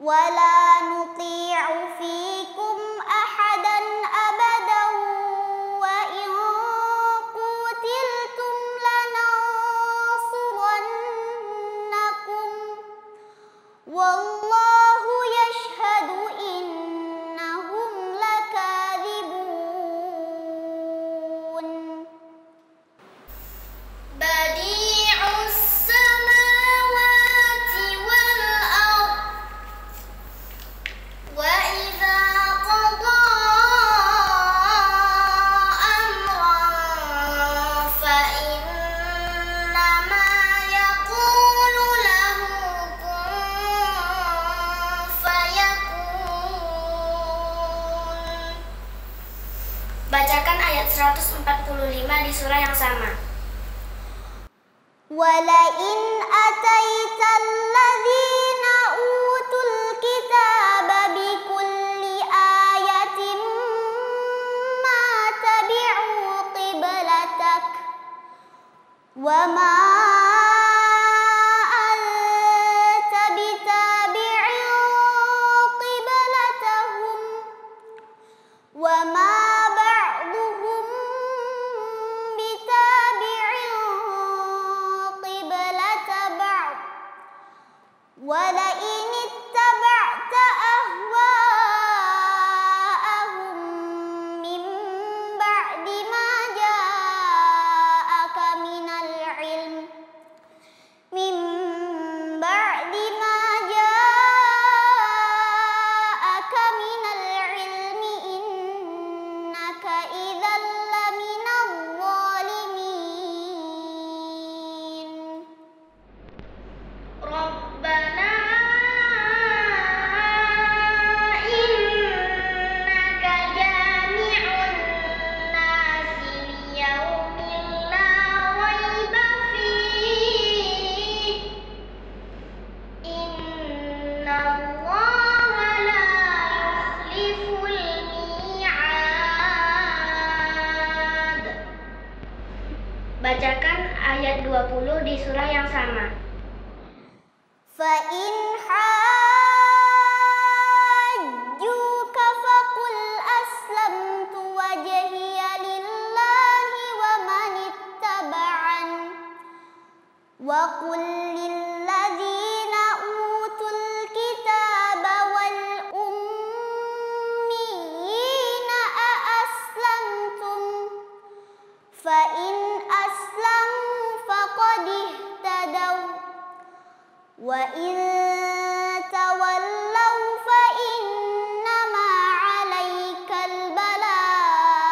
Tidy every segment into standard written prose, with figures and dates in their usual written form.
ولا نطيع فيكم أحدا أبدا وإن قتلتم لننصرنكم والله يشهد إنهم لكاذبون بديع السماوات والأرض وإذا قضى أمرا فإنما يقول له كن فيكون. Bacakan ayat 145 di surah yang sama. ولئن أتيت الذين أوتوا الكتاب بكل آية ما تبعوا قبلتك وما أنت بتابع قبلتهم وما بعضهم بتابع قبلة بعض ولئن اتبعت أهواءهم من بعد ما جاءك من العلم إنك إذا لمن الظالمين. ربنا إنك جامع الناس ليوم لا ريب فيه إن الله لا يخلف الميعاد. Bacakan ayat 20 di surah yang sama. فَإِنْ حَاجُّوكَ فَقُلْ أَسْلَمْتُ وَجْهِيَ لِلَّهِ وَمَنِ اتَّبَعَنِ وَقُلْ لِلَّذِينَ أُوتُوا الْكِتَابَ وَالْأُمِّيِّينَ أَأَسْلَمْتُمْ فَإِنْ أَسْلَمُوا فَقَدِ اهْتَدَوْا وَإِنْ تَوَلَّوْا فَإِنَّمَا عَلَيْكَ الْبَلَاغُ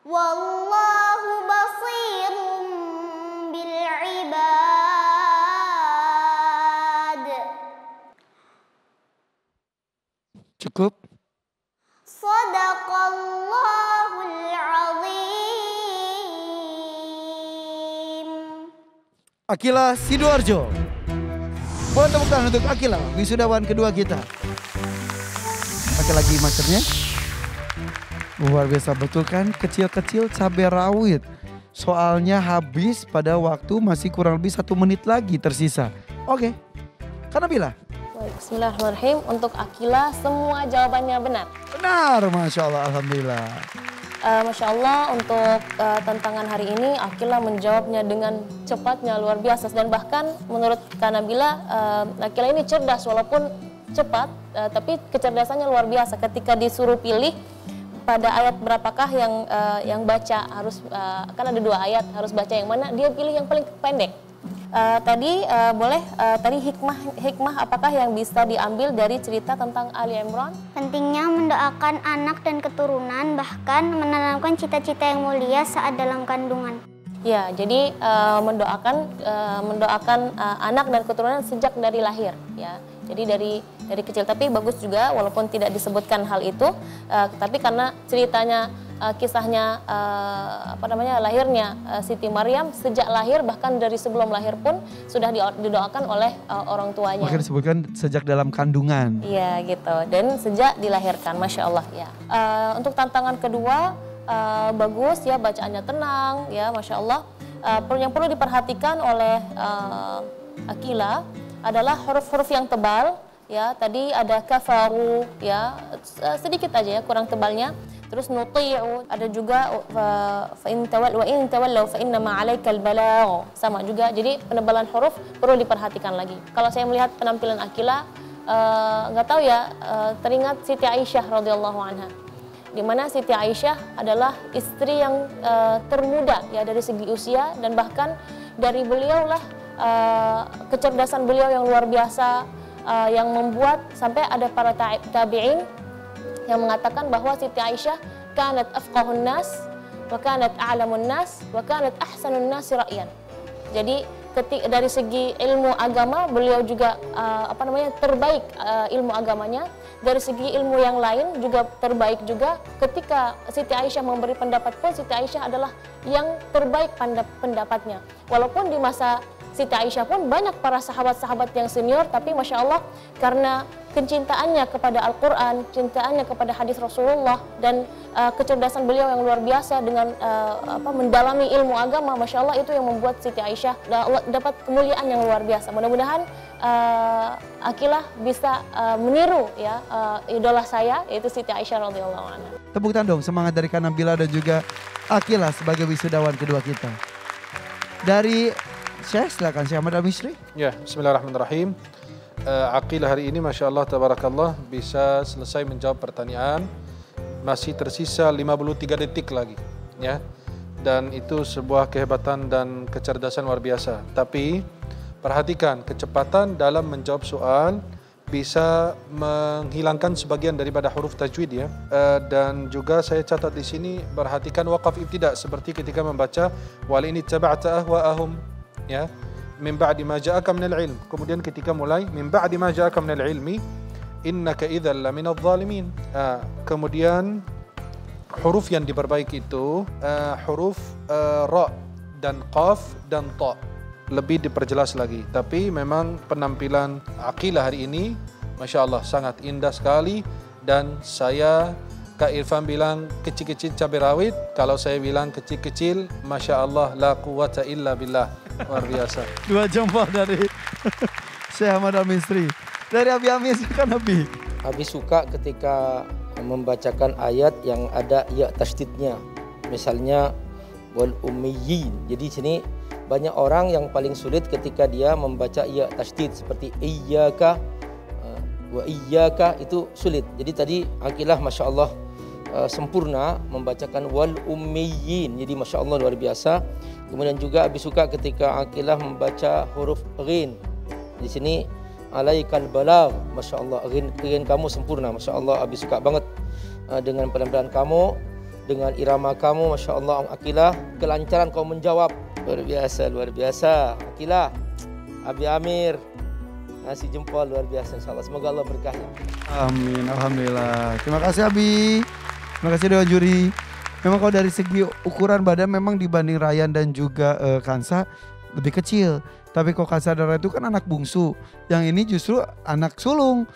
وَاللَّهُ بَصِيرٌ بِالْعِبَادِ. Cukup? Shadaqallahul azim. Akila Sidoarjo. Boleh tepuk tangan untuk Akila, wisudawan kedua kita. Pakai lagi maskernya. Luar biasa betul kan, kecil-kecil cabai rawit. Soalnya habis pada waktu masih kurang lebih 1 menit lagi tersisa. Oke, Kak Nabila. Baik, bismillahirrahmanirrahim. Untuk Akila semua jawabannya benar. Benar, Masya Allah, Alhamdulillah. Masya Allah untuk tantangan hari ini Akila menjawabnya dengan cepatnya luar biasa. Dan bahkan menurut Kak Nabila, Akila ini cerdas walaupun cepat, tapi kecerdasannya luar biasa. Ketika disuruh pilih pada ayat berapakah yang baca harus, kan ada 2 ayat, harus baca yang mana, dia pilih yang paling pendek. Tadi hikmah apakah yang bisa diambil dari cerita tentang Ali Imran? Pentingnya mendoakan anak dan keturunan, bahkan menanamkan cita-cita yang mulia saat dalam kandungan. Ya, jadi mendoakan anak dan keturunan sejak dari lahir, ya. Jadi dari kecil, tapi bagus juga walaupun tidak disebutkan hal itu, tapi karena ceritanya kisahnya lahirnya Siti Maryam sejak lahir, bahkan dari sebelum lahir pun sudah didoakan oleh orang tuanya. Maka disebutkan sejak dalam kandungan. Iya gitu, dan sejak dilahirkan, Masya Allah ya. Untuk tantangan kedua, bagus ya, bacaannya tenang ya, Masya Allah. Yang perlu diperhatikan oleh Akila adalah huruf-huruf yang tebal. Ya, tadi ada kafaru, ya sedikit aja ya, kurang tebalnya. Terus nuti'u, ada juga fa in tawallaw fa innama 'alaikal balagh. Sama juga. Jadi penebalan huruf perlu diperhatikan lagi. Kalau saya melihat penampilan Akila, nggak tahu ya, teringat Siti Aisyah radhiyallahu anha. Di mana Siti Aisyah adalah istri yang termuda ya dari segi usia, dan bahkan dari beliau lah kecerdasan beliau yang luar biasa, yang membuat sampai ada para tabi'in yang mengatakan bahwa Siti Aisyah kanat afqahun nas wa kanat a'lamun nas wa kanat ahsanun nas ra'yan. Jadi dari segi ilmu agama beliau juga terbaik ilmu agamanya. Dari segi ilmu yang lain juga terbaik juga. Ketika Siti Aisyah memberi pendapat pun Siti Aisyah adalah yang terbaik pendapatnya. Walaupun di masa Siti Aisyah pun banyak para sahabat-sahabat yang senior, tapi Masya Allah karena kecintaannya kepada Al-Quran, cintaannya kepada hadis Rasulullah, dan kecerdasan beliau yang luar biasa dengan mendalami ilmu agama, Masya Allah itu yang membuat Siti Aisyah dapat kemuliaan yang luar biasa. Mudah-mudahan Akilah bisa meniru ya idola saya, yaitu Siti Aisyah radhiyallahu anha. Tepuk tangan dong, semangat dari Kak Nabila dan juga Akilah sebagai wisudawan kedua kita. Dari Syekh, silakan Syekh Ahmad Al-Misri. Ya, bismillahirrahmanirrahim. Aqilah hari ini Masya Allah Tabarakallah bisa selesai menjawab pertanyaan. Masih tersisa 53 detik lagi, ya. Dan itu sebuah kehebatan dan kecerdasan luar biasa. Tapi perhatikan kecepatan dalam menjawab soal bisa menghilangkan sebagian daripada huruf tajwid ya. Dan juga saya catat di sini perhatikan waqaf ibtida seperti ketika membaca wal ini taba'ta ahwa'ahum ya, min ba'di ma ja'aka minal ilm. Kemudian ketika mulai min ba'di ma ja'aka minal ilmi innaka idzal laminadh dhalimin. Kemudian huruf yang diperbaiki itu huruf ra dan qaf dan ta. Lebih diperjelas lagi. Tapi memang penampilan Aqilah hari ini Masya Allah sangat indah sekali. Dan saya, Kak Irfan bilang kecil-kecil cabai rawit, kalau saya bilang kecil-kecil Masya Allah la quwata illa billah. Luar biasa. 2 jempol dari Syekh Ahmad Al-Misri. Dari Abi Amis kan Abi. Abi suka ketika membacakan ayat yang ada ya tasydidnya. Misalnya wal ummiyin. Jadi sini banyak orang yang paling sulit ketika dia membaca ya tasydid seperti iyyaka wa iyyaka, itu sulit. Jadi tadi Aqilah Masya Allah sempurna membacakan wal ummiyin. Jadi Masya Allah luar biasa. Kemudian juga Abi suka ketika Aqilah membaca huruf ghin. Di sini alaikal balagh, Masya Allah ghin kamu sempurna. Masya Allah Abi suka banget dengan penampilan kamu, dengan irama kamu, Masya Allah Aqilah, kelancaran kau menjawab. Luar biasa Aqilah. Abi Amir ngasih jempol luar biasa, insya Allah. Semoga Allah berkahi. Amin, alhamdulillah. Terima kasih Abi. Terima kasih Dewan Juri. Memang kalau dari segi ukuran badan memang dibanding Ryan dan juga Kansa lebih kecil. Tapi kok Kansa dan Ryan itu kan anak bungsu. Yang ini justru anak sulung.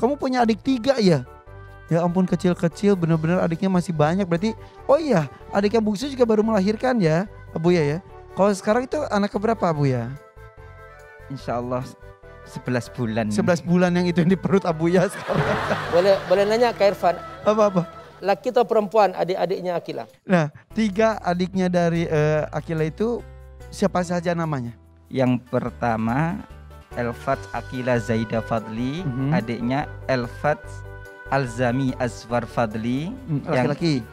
Kamu punya adik 3 ya? Ya ampun, kecil-kecil, benar-benar adiknya masih banyak. Berarti, oh iya, adik yang bungsu juga baru melahirkan ya, Abu ya? Kalau sekarang itu anak keberapa Abu ya? Insya Allah 11 bulan. 11 bulan yang itu yang di perut Abu ya sekarang. Boleh nanya Kak Irfan, Apa? laki atau perempuan adik-adiknya Aqilah? Nah, 3 adiknya dari Aqilah itu siapa saja namanya? Yang pertama Elfat Aqilah Zaida Fadli, adiknya Elfat Alzami Azwar Fadli, laki-laki.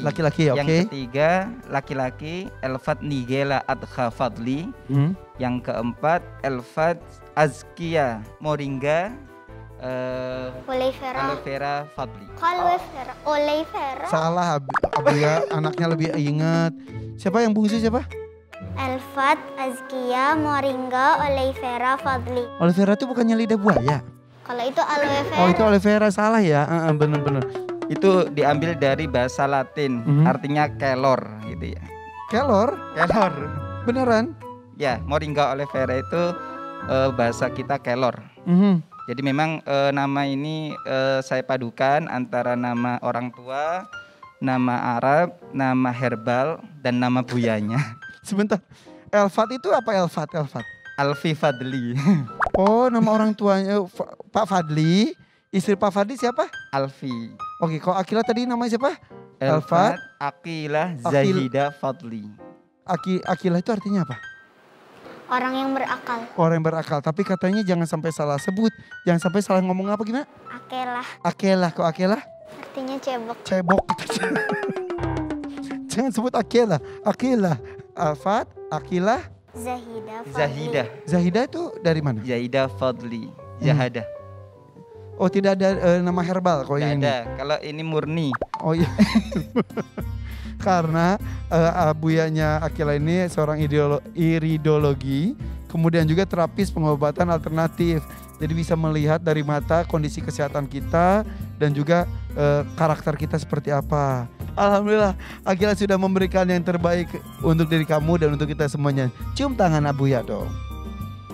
Laki-laki, oke. Yang ketiga laki-laki Elfat Nigela Adha Fadli. Yang keempat Elfat Azkia Moringa Olivera Fadli. Olivera. Salah Abu ya, anaknya lebih ingat. Siapa yang bungsu siapa? Elfat Azkia Moringa Olivera Fadli. Olivera itu bukannya lidah buaya? Kalau itu aloe vera. Oh itu aloe vera, salah ya, bener-bener. Itu diambil dari bahasa Latin, artinya kelor gitu ya. Kelor? Beneran? Ya, Moringa olivera itu bahasa kita kelor. Jadi memang nama ini saya padukan antara nama orang tua, nama Arab, nama herbal, dan nama buyanya. Sebentar, Elfat itu apa Elfat? Alfi Fadli. Oh, nama orang tuanya Pak Fadli. Istri Pak Fadli siapa? Alfi. Oke, kalau Akila tadi namanya siapa? Elfat Akilah Zahidah Fadli. Akila itu artinya apa? Orang yang berakal. Orang yang berakal. Tapi katanya jangan sampai salah sebut. Jangan sampai salah ngomong apa gimana? Akelah. Akelah. Kok Akelah? Artinya cebok. Cebok. Jangan sebut Akelah. Akelah. Alfat, Akilah. Zahidah. Fadli. Zahidah. Zahidah itu dari mana? Zahidah Fadli. Zahadah. Oh, tidak ada nama herbal kok Tidak ini. ada. Kalau ini murni. Oh iya. Karena abuyanya Akila ini seorang iridologi, kemudian juga terapis pengobatan alternatif. Jadi bisa melihat dari mata kondisi kesehatan kita dan juga karakter kita seperti apa. Alhamdulillah, Akila sudah memberikan yang terbaik untuk diri kamu dan untuk kita semuanya. Cium tangan Abuya dong.